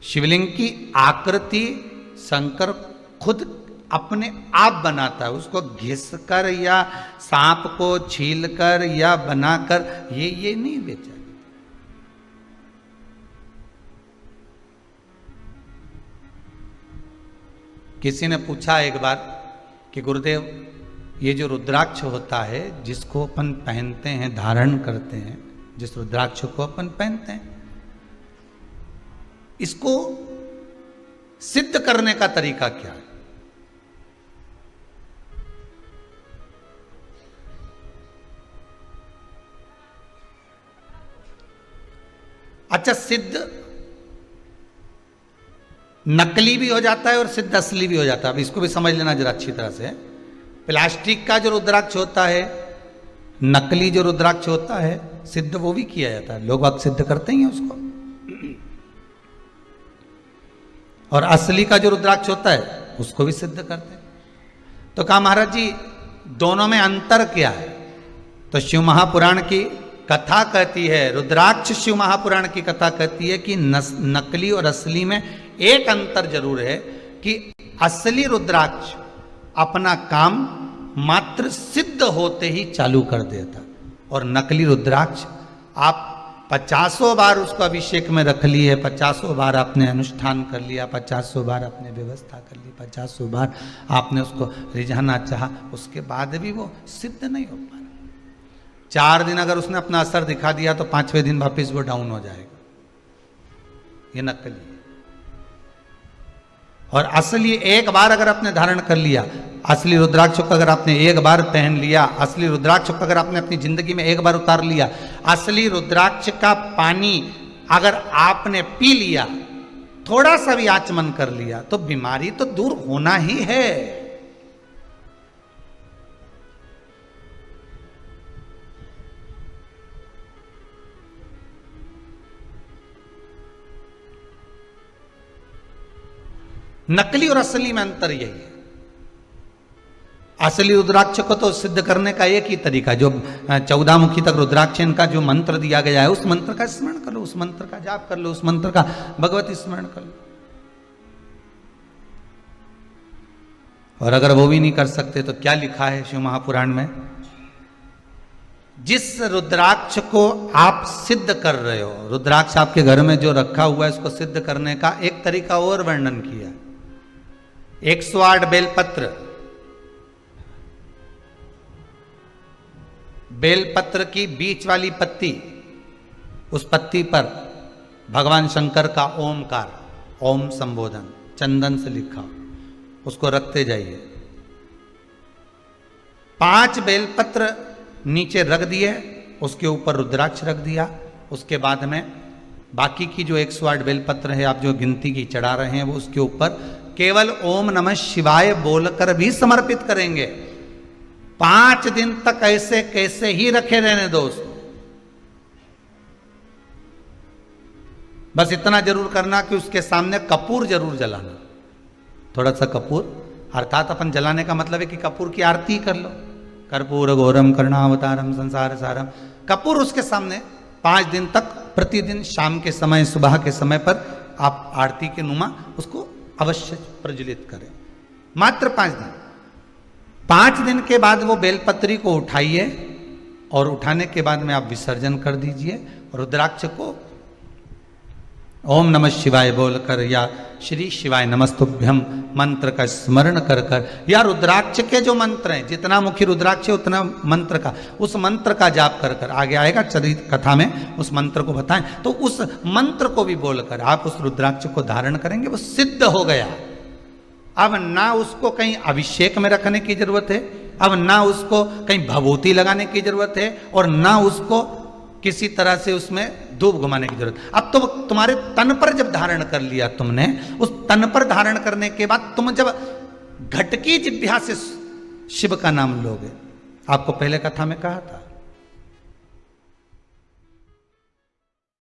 शिवलिंग की आकृति शंकर खुद अपने आप बनाता है, उसको घिस कर या सांप को छील कर या बनाकर ये नहीं बेचा। किसी ने पूछा एक बार कि गुरुदेव, ये जो रुद्राक्ष होता है जिसको अपन पहनते हैं, धारण करते हैं, जिस रुद्राक्ष को अपन पहनते हैं, इसको सिद्ध करने का तरीका क्या है? अच्छा, सिद्ध नकली भी हो जाता है और सिद्ध असली भी हो जाता है। अब इसको भी समझ लेना जरा अच्छी तरह से। प्लास्टिक का जो रुद्राक्ष होता है, नकली जो रुद्राक्ष होता है, सिद्ध वो भी किया जाता है, लोग अब सिद्ध करते ही हैं उसको। और असली का जो रुद्राक्ष होता है उसको भी सिद्ध करते हैं। तो कहा महाराज जी दोनों में अंतर क्या है? तो शिव महापुराण की कथा कहती है, रुद्राक्ष शिव महापुराण की कथा कहती है कि नकली और असली में एक अंतर जरूर है कि असली रुद्राक्ष अपना काम मात्र सिद्ध होते ही चालू कर देता, और नकली रुद्राक्ष आप 50 बार उसको अभिषेक में रख लिए, 50 बार आपने अनुष्ठान कर लिया, 50 बार आपने व्यवस्था कर ली, 50 बार आपने उसको रिझाना चाहा, उसके बाद भी वो सिद्ध नहीं हो पा रहा। 4 दिन अगर उसने अपना असर दिखा दिया तो 5वें दिन वापस वो डाउन हो जाएगा। ये नकली है। और असली एक बार अगर आपने धारण कर लिया, असली रुद्राक्ष को अगर आपने एक बार पहन लिया, असली रुद्राक्ष को अगर आपने अपनी जिंदगी में एक बार उतार लिया, असली रुद्राक्ष का पानी अगर आपने पी लिया, थोड़ा सा भी आचमन कर लिया, तो बीमारी तो दूर होना ही है। नकली और असली में अंतर यही है। असली रुद्राक्ष को तो सिद्ध करने का एक ही तरीका, जो 14 मुखी तक रुद्राक्ष का जो मंत्र दिया गया है, उस मंत्र का स्मरण कर लो, उस मंत्र का जाप कर लो, उस मंत्र का भगवती स्मरण कर लो। और अगर वो भी नहीं कर सकते तो क्या लिखा है शिव महापुराण में? जिस रुद्राक्ष को आप सिद्ध कर रहे हो, रुद्राक्ष आपके घर में जो रखा हुआ है, उसको सिद्ध करने का एक तरीका और वर्णन किया। 108 बेलपत्र, बेलपत्र की बीच वाली पत्ती, उस पत्ती पर भगवान शंकर का ओमकार, ओम संबोधन चंदन से लिखा, उसको रखते जाइए। 5 बेलपत्र नीचे रख दिए, उसके ऊपर रुद्राक्ष रख दिया। उसके बाद में बाकी की जो 108 बेलपत्र है, आप जो गिनती की चढ़ा रहे हैं, वो उसके ऊपर केवल ओम नमः शिवाय बोलकर भी समर्पित करेंगे। 5 दिन तक ऐसे कैसे ही रखे रहने दो उसको। बस इतना जरूर करना कि उसके सामने कपूर जरूर जलाना, थोड़ा सा कपूर, अर्थात अपन जलाने का मतलब है कि कपूर की आरती कर लो। कर्पूर घोरम करुणावतारम संसार सारम, कपूर उसके सामने 5 दिन तक प्रतिदिन शाम के समय, सुबह के समय पर आप आरती के नुमा उसको अवश्य प्रज्वलित करें। मात्र 5 दिन। 5 दिन के बाद वो बेलपत्री को उठाइए, और उठाने के बाद में आप विसर्जन कर दीजिए। रुद्राक्ष को ओम नमः शिवाय बोलकर या श्री शिवाय नमस्तुभ्यम मंत्र का स्मरण कर कर, या रुद्राक्ष के जो मंत्र हैं, जितना मुखी रुद्राक्ष है उतना मंत्र का, उस मंत्र का जाप कर कर, आगे आएगा चरित कथा में उस मंत्र को बताएं, तो उस मंत्र को भी बोलकर आप उस रुद्राक्ष को धारण करेंगे, वो सिद्ध हो गया। अब ना उसको कहीं अभिषेक में रखने की जरूरत है, अब ना उसको कहीं भभूति लगाने की जरूरत है, और ना उसको किसी तरह से उसमें धूप घुमाने की जरूरत। अब तो तुम्हारे तन पर जब धारण कर लिया तुमने, उस तन पर धारण करने के बाद तुम जब घटकी जिह्वा से शिव का नाम लोगे, आपको पहले कथा में कहा था